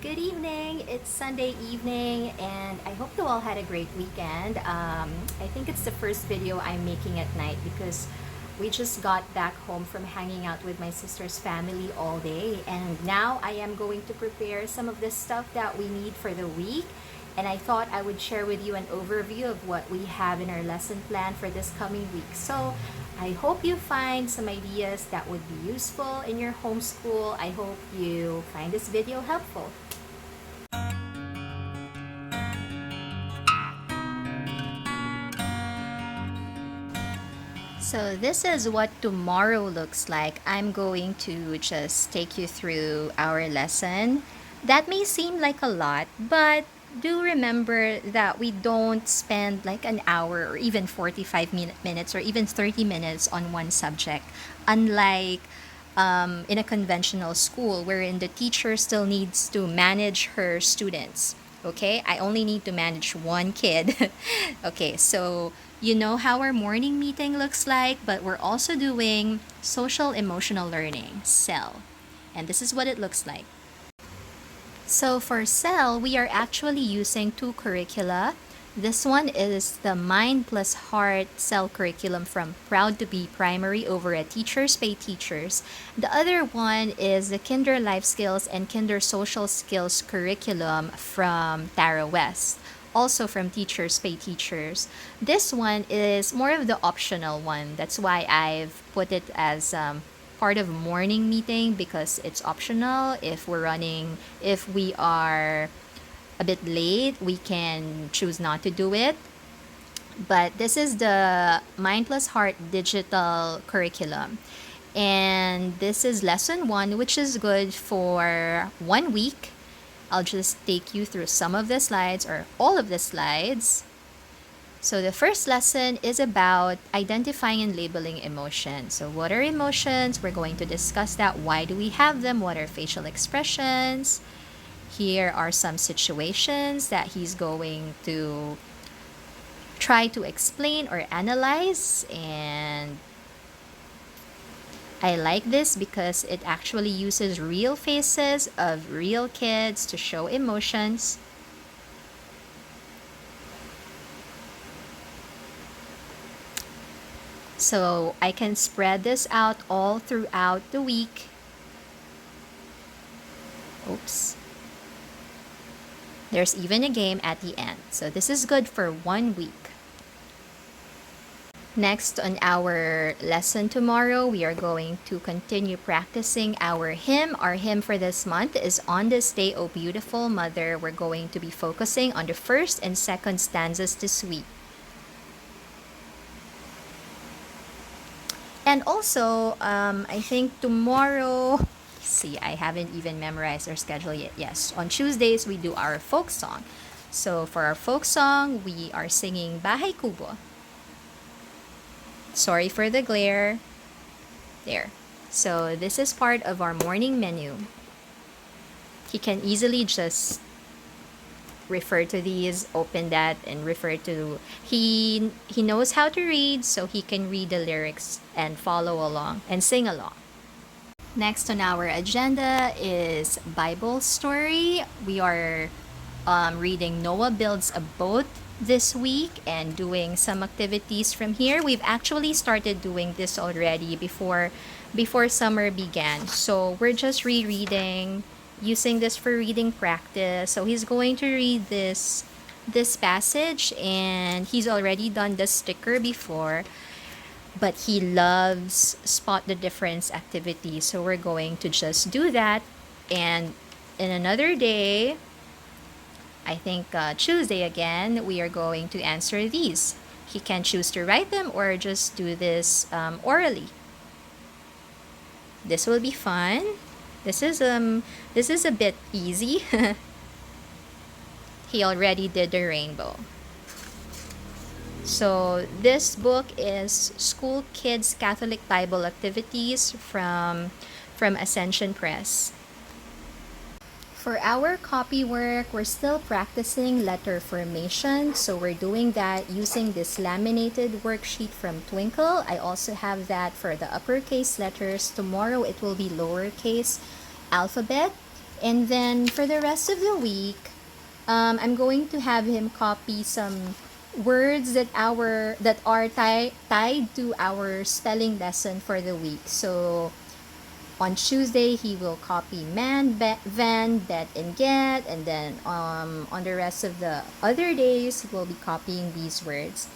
Good evening. It's Sunday evening, and I hope you all had a great weekend. I think it's the first video I'm making at night because we just got back home from hanging out with my sister's family all day, and now I am going to prepare some of the stuff that we need for the week. And I thought I would share with you an overview of what we have in our lesson plan for this coming week. So I hope you find some ideas that would be useful in your homeschool. I hope you find this video helpful. So this is what tomorrow looks like. I'm going to just take you through our lesson. That may seem like a lot, but do remember that we don't spend like an hour or even 45 minutes or even 30 minutes on one subject. Unlike in a conventional school wherein the teacher still needs to manage her students. Okay, I only need to manage one kid. Okay, so you know how our morning meeting looks like, but we're also doing social emotional learning, CEL. And this is what it looks like. So for CEL, we are actually using two curricula. This one is the Mind plus Heart CEL curriculum from Proud to Be Primary over at Teachers Pay Teachers. The other one is the Kinder Life Skills and Kinder Social Skills curriculum from Tara West, also from Teachers Pay Teachers. This one is more of the optional one. That's why I've put it as part of morning meeting because it's optional. If we are a bit late, we can choose not to do it. But this is the Mind Plus Heart digital curriculum. And this is lesson 1, which is good for 1 week. I'll just take you through some of the slides or all of the slides. So the first lesson is about identifying and labeling emotions. So what are emotions? We're going to discuss that. Why do we have them? What are facial expressions? Here are some situations that he's going to try to explain or analyze. And I like this because it actually uses real faces of real kids to show emotions. So I can spread this out all throughout the week. Oops. There's even a game at the end. So this is good for 1 week. Next, on our lesson tomorrow, we are going to continue practicing our hymn. Our hymn for this month is On This Day, O Beautiful Mother. We're going to be focusing on the first and second stanzas this week. And also, I think tomorrow, see, I haven't even memorized our schedule yet. Yes, on Tuesdays, we do our folk song. So for our folk song, we are singing Bahay Kubo. Sorry for the glare. There. So this is part of our morning menu. He can easily just refer to these, open that, and refer to. He knows how to read, so he can read the lyrics and follow along and sing along. Next on our agenda is Bible story. We are reading Noah Builds a Boat this week and doing some activities from here. We've actually started doing this already before summer began. So we're just rereading, using this for reading practice. So he's going to read this passage, and he's already done the sticker before, but he loves spot the difference activity. So we're going to just do that. And in another day, I think Tuesday again, we are going to answer these. He can choose to write them or just do this orally. This will be fun. This is a bit easy. He already did the rainbow. So this book is School Kids Catholic Bible Activities from Ascension Press. For our copy work, we're still practicing letter formation. So we're doing that using this laminated worksheet from Twinkle. I also have that for the uppercase letters. Tomorrow it will be lowercase alphabet. And then for the rest of the week, I'm going to have him copy some words that are tied to our spelling lesson for the week. So on Tuesday, he will copy man, van, bet, and get. And then on the rest of the other days, he will be copying these words.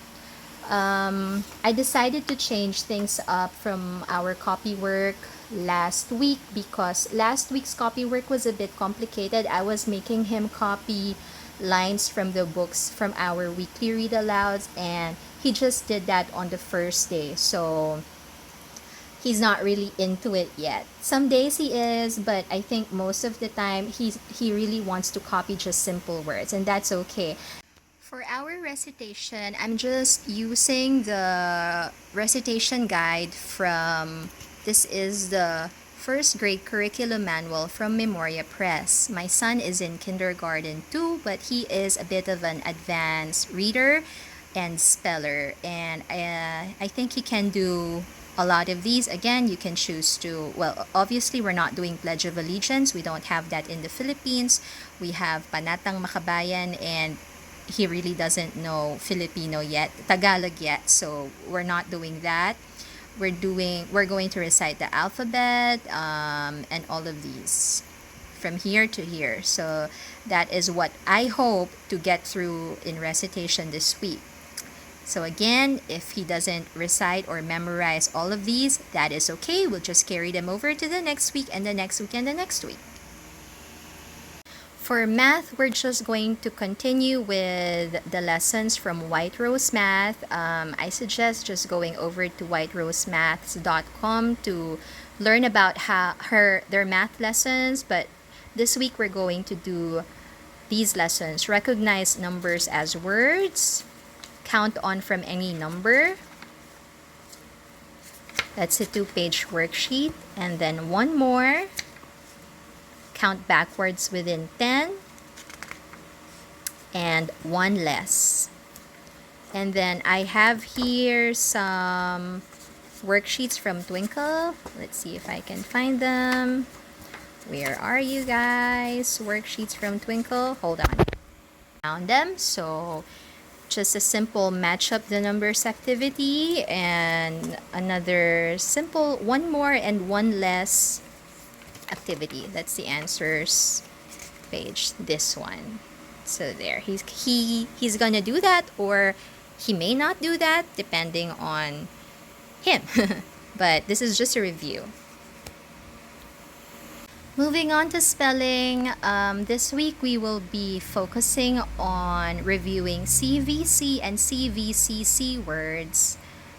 I decided to change things up from our copy work last week because last week's copy work was a bit complicated. I was making him copy lines from the books from our weekly read alouds, and he just did that on the first day. So he's not really into it yet. Some days he is, but I think most of the time he really wants to copy just simple words, and that's okay. For our recitation, I'm just using the recitation guide from, this is the first grade curriculum manual from Memoria Press. My son is in kindergarten too, but he is a bit of an advanced reader and speller, and I think he can do a lot of these. Again, you can choose to, well, obviously we're not doing Pledge of Allegiance. We don't have that in the Philippines. We have Panatang Makabayan, and he really doesn't know Filipino yet, Tagalog yet, so we're not doing that. We're going to recite the alphabet, and all of these from here to here. So that is what I hope to get through in recitation this week. So again, if he doesn't recite or memorize all of these, that is okay. We'll just carry them over to the next week and the next week and the next week. For math, we're just going to continue with the lessons from White Rose Math. I suggest just going over to whiterosemaths.com to learn about their math lessons. But this week we're going to do these lessons. Recognize numbers as words. Count on from any number. That's a 2-page worksheet. And then one more. Count backwards within 10, and one less. And then I have here some worksheets from Twinkle. Let's see if I can find them. Where are you guys? Worksheets from Twinkle. Hold on. Found them. So just a simple match up the numbers activity, and another simple one more and one less activity. That's the answers page, this one. So there, he's gonna do that, or he may not do that depending on him. But this is just a review. Moving on to spelling, this week we will be focusing on reviewing CVC and CVCC words.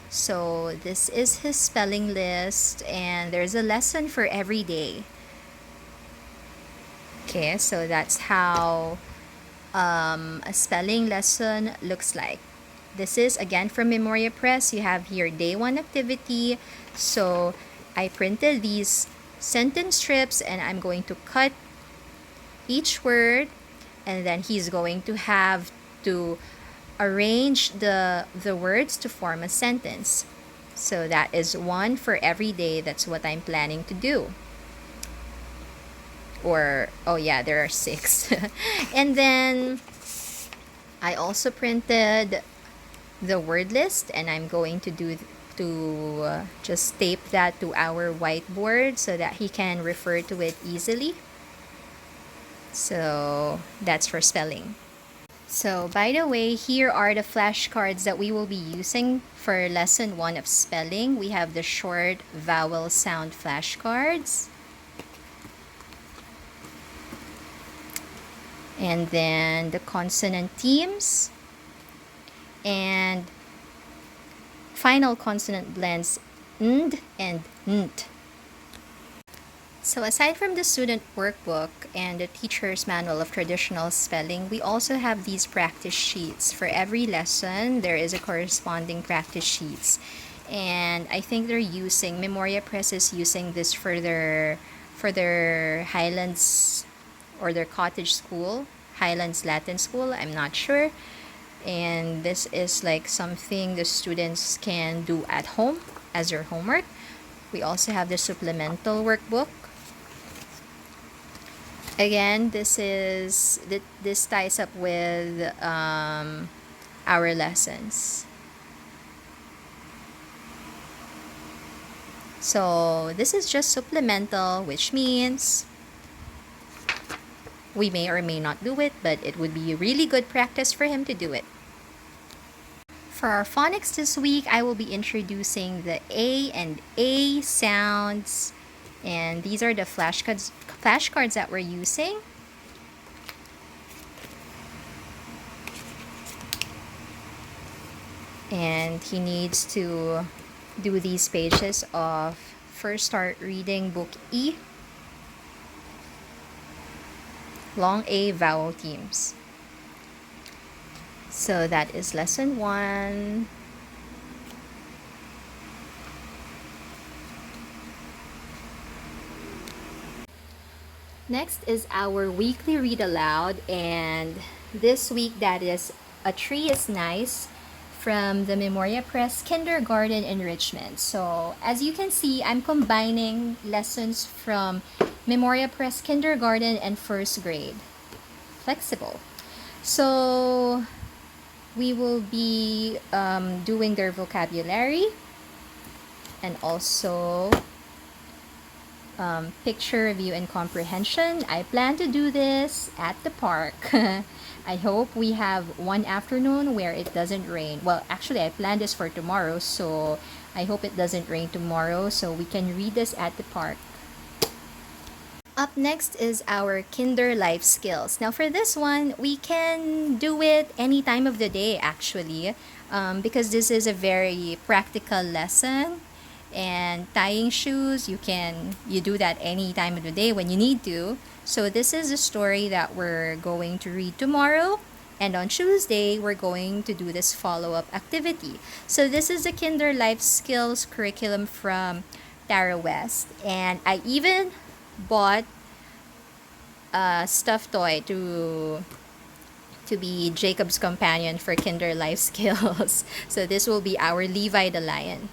So this is his spelling list, and there's a lesson for every day. Okay, so that's how a spelling lesson looks like. This is again from Memoria Press. You have here day 1 activity. So I printed these sentence strips, and I'm going to cut each word, and then he's going to have to arrange the words to form a sentence. So that is one for every day. That's what I'm planning to do. Or, oh yeah, there are 6. And then I also printed the word list, and I'm going to just tape that to our whiteboard so that he can refer to it easily. So that's for spelling. So by the way, here are the flashcards that we will be using for lesson 1 of spelling. We have the short vowel sound flashcards. And then the consonant teams. And final consonant blends nd and nt. So aside from the student workbook and the teacher's manual of traditional spelling, we also have these practice sheets. For every lesson, there is a corresponding practice sheets. And I think Memoria Press is using this for their Highlands or their cottage school, Highlands Latin School, I'm not sure. And this is like something the students can do at home as their homework. We also have the supplemental workbook. Again, this ties up with our lessons. So this is just supplemental, which means we may or may not do it, but it would be really good practice for him to do it. For our phonics this week, I will be introducing the A and A sounds. And these are the flashcards that we're using. And he needs to do these pages of first start reading book E, long A vowel themes. So that is lesson 1. Next is our weekly read aloud, and this week that is A Tree is Nice from the Memoria Press Kindergarten Enrichment. So as you can see, I'm combining lessons from Memoria Press Kindergarten and first grade. Flexible. So we will be doing their vocabulary and also picture review and comprehension. I plan to do this at the park. I hope we have one afternoon where it doesn't rain. Well, actually, I planned this for tomorrow, so I hope it doesn't rain tomorrow so we can read this at the park. Up next is our Kinder Life Skills. Now, for this one, we can do it any time of the day, actually, because this is a very practical lesson. And tying shoes, you do that any time of the day when you need to. So this is a story that we're going to read tomorrow. And on Tuesday, we're going to do this follow-up activity. So this is the Kinder Life Skills curriculum from Tara West. And I even bought a stuffed toy to be Jacob's companion for Kinder Life Skills. So this will be our Levi the Lion.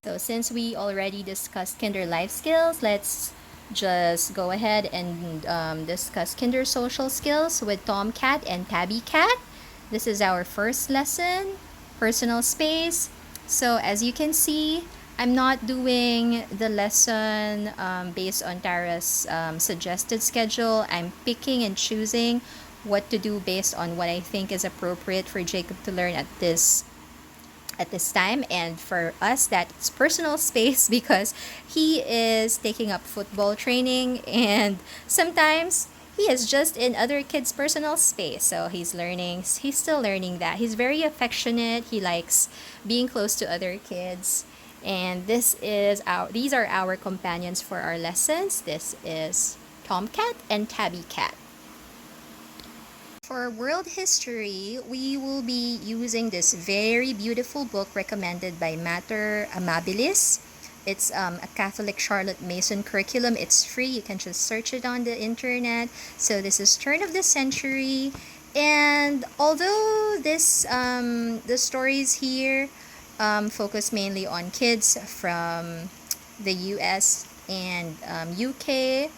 So since we already discussed Kinder Life Skills, let's just go ahead and discuss Kinder Social Skills with Tomcat and Tabby Cat. This is our first lesson, personal space. So as you can see, I'm not doing the lesson based on Tara's suggested schedule. I'm picking and choosing what to do based on what I think is appropriate for Jacob to learn at this time. And for us, that's personal space because he is taking up football training and sometimes he is just in other kids' personal space. So he's still learning that. He's very affectionate. He likes being close to other kids. And these are our companions for our lessons. This is Tomcat and Tabby Cat. For world history, we will be using this very beautiful book recommended by Mater Amabilis. It's a Catholic Charlotte Mason curriculum. It's free. You can just search it on the internet. So this is turn of the century. And although the stories here focus mainly on kids from the US and UK,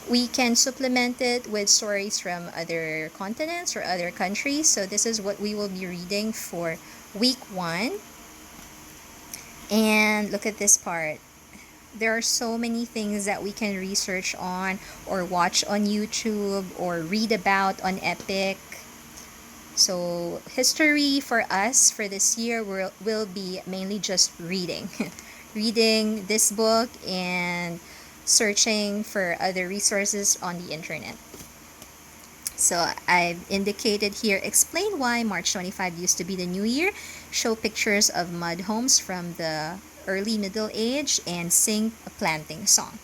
we can supplement it with stories from other continents or other countries. So this is what we will be reading for week 1. And look at this part. There are so many things that we can research on or watch on YouTube or read about on Epic. So history for us for this year will be mainly just reading. Reading this book and searching for other resources on the internet. So I've indicated here, explain why March 25 used to be the new year, show pictures of mud homes from the early Middle Age, and sing a planting song.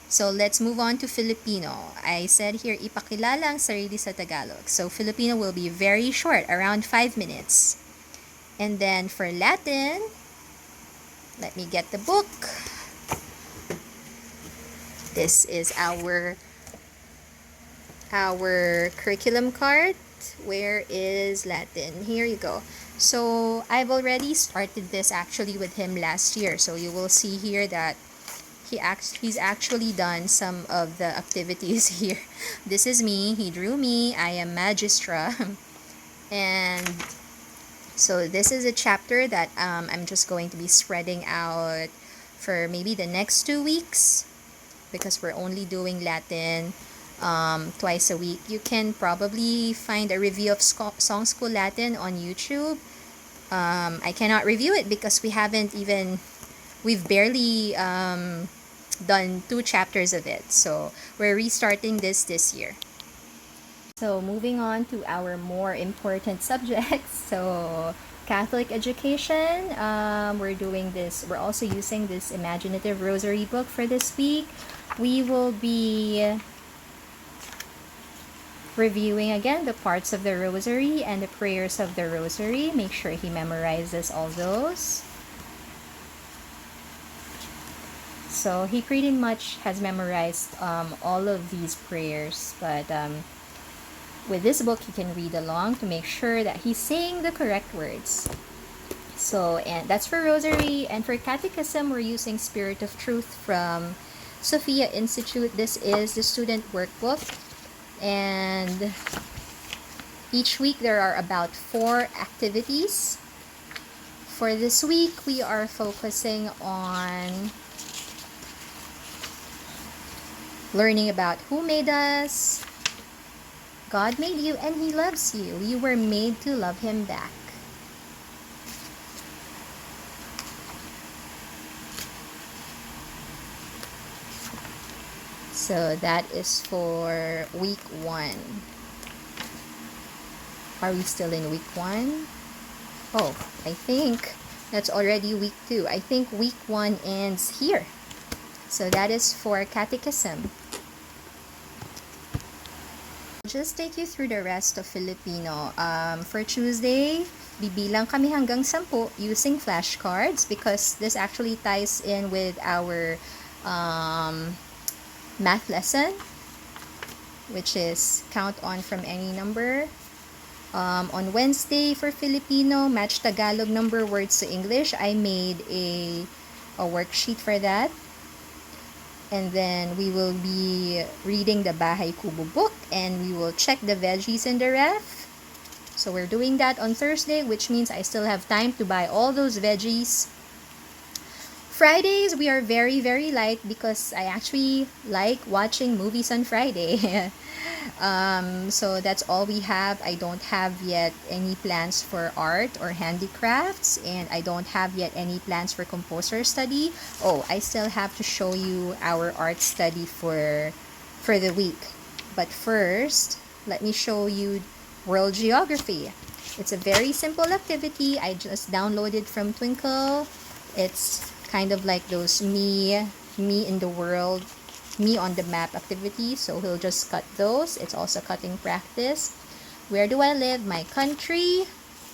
So let's move on to Filipino. I said here, ipakilala ang sarili sa Tagalog. So Filipino will be very short, around 5 minutes. And then for Latin, let me get the book. This is our curriculum card. Where is Latin? Here you go. So I've already started this actually with him last year. So you will see here that he's actually done some of the activities here. This is me. He drew me. I am Magistra. And so this is a chapter that I'm just going to be spreading out for maybe the next 2 weeks, because we're only doing Latin twice a week. You can probably find a review of Song School Latin on YouTube. I cannot review it because we've barely done 2 chapters of it. So we're restarting this year. So moving on to our more important subjects. So Catholic education, we're also using this imaginative rosary book for this week. We will be reviewing again the parts of the rosary and the prayers of the rosary. Make sure he memorizes all those. So he pretty much has memorized all of these prayers, but with this book he can read along to make sure that he's saying the correct words. So, and that's for rosary. And for catechism, we're using Spirit of Truth from Sophia Institute. This is the student workbook, and each week there are about 4 activities. For this week, we are focusing on learning about who made us. God made you and He loves you. You were made to love Him back. So that is for week 1. Are we still in week 1? Oh, I think that's already week 2. I think week 1 ends here. So that is for catechism. Just take you through the rest of Filipino. For Tuesday, bibilang kami hanggang 10 using flashcards, because this actually ties in with our math lesson, which is count on from any number. On Wednesday for Filipino, match Tagalog number words to English. I made a worksheet for that. And then we will be reading the Bahay Kubo book, and we will check the veggies in the ref. So we're doing that on Thursday, which means I still have time to buy all those veggies. Fridays, we are very, very light because I actually like watching movies on Friday. So that's all we have. I don't have yet any plans for art or handicrafts, and I don't have yet any plans for composer study. Oh, I still have to show you our art study for the week. But first, let me show you world geography. It's a very simple activity. I just downloaded from Twinkle. It's kind of like those me in the world, me on the map activity. So he'll just cut those. It's also cutting practice. Where do I live? My country,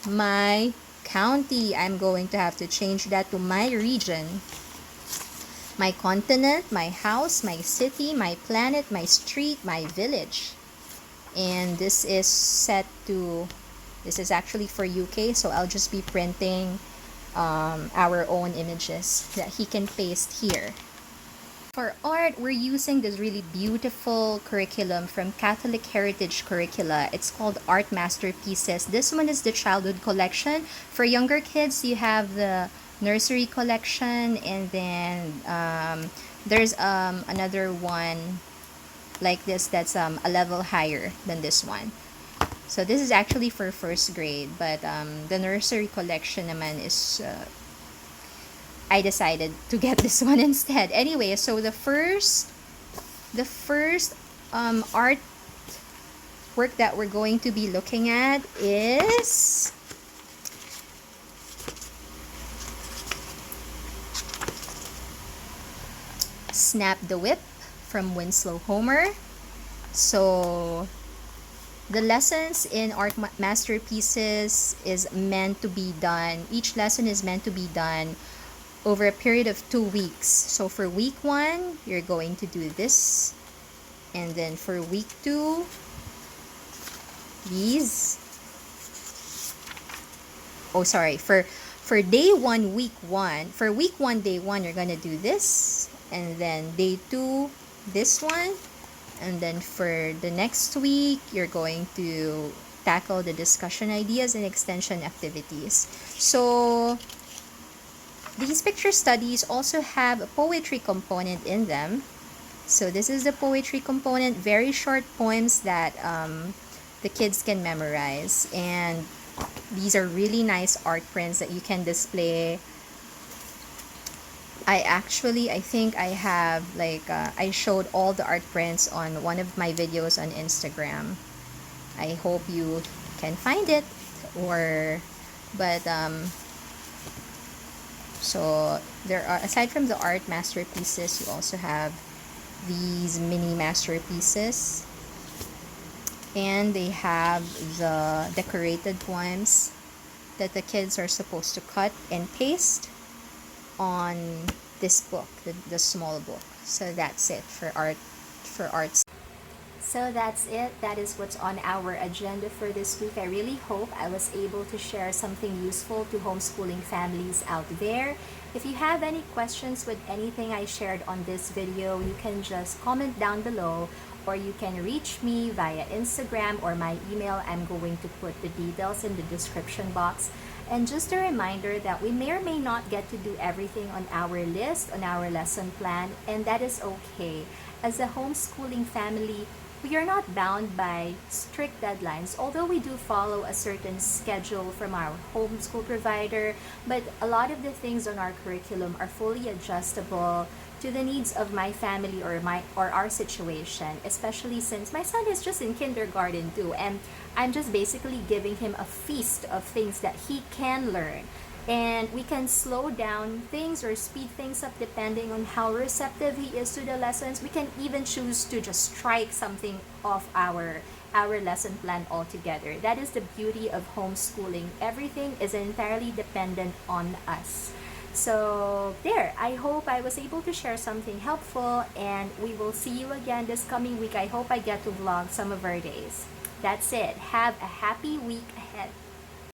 my county. I'm going to have to change that to my region. My continent, my house, my city, my planet, my street, my village. And this is actually for UK, so I'll just be printing our own images that he can paste here. For art, we're using this really beautiful curriculum from Catholic Heritage Curricula. It's called Art Masterpieces. This one is the childhood collection. For younger kids, you have the nursery collection, and then there's another one like this that's a level higher than this one. So this is actually for first grade, but the nursery collection naman is I decided to get this one instead. Anyway, so the first art work that we're going to be looking at is Snap the Whip from Winslow Homer. So the lessons in Art Masterpieces is meant to be done. Each lesson is meant to be done over a period of 2 weeks. So for week 1, you're going to do this. And then for week 2, these. Oh, sorry. For day 1, week 1. For week 1, day 1, you're going to do this. And then day 2, this one. And then for the next week, you're going to tackle the discussion ideas and extension activities. So these picture studies also have a poetry component in them. So this is the poetry component, very short poems that the kids can memorize. And these are really nice art prints that you can display. I think I have I showed all the art prints on one of my videos on Instagram. I hope you can find it. Or but So there are, aside from the art masterpieces, you also have these mini masterpieces, and they have the decorated poems that the kids are supposed to cut and paste on this book, the small book. So that's it for arts. So that's it. That is what's on our agenda for this week. I really hope I was able to share something useful to homeschooling families out there. If you have any questions with anything I shared on this video, you can just comment down below, or you can reach me via Instagram or my email. I'm going to put the details in the description box. And just a reminder that we may or may not get to do everything on our list, on our lesson plan, and that is okay. As a homeschooling family, we are not bound by strict deadlines, although we do follow a certain schedule from our homeschool provider, but a lot of the things on our curriculum are fully adjustable to the needs of my family or our situation, especially since my son is just in kindergarten too, and I'm just basically giving him a feast of things that he can learn. And we can slow down things or speed things up depending on how receptive he is to the lessons. We can even choose to just strike something off our lesson plan altogether. That is the beauty of homeschooling. Everything is entirely dependent on us. So there, I hope I was able to share something helpful, and we will see you again this coming week. I hope I get to vlog some of our days. That's it. Have a happy week ahead.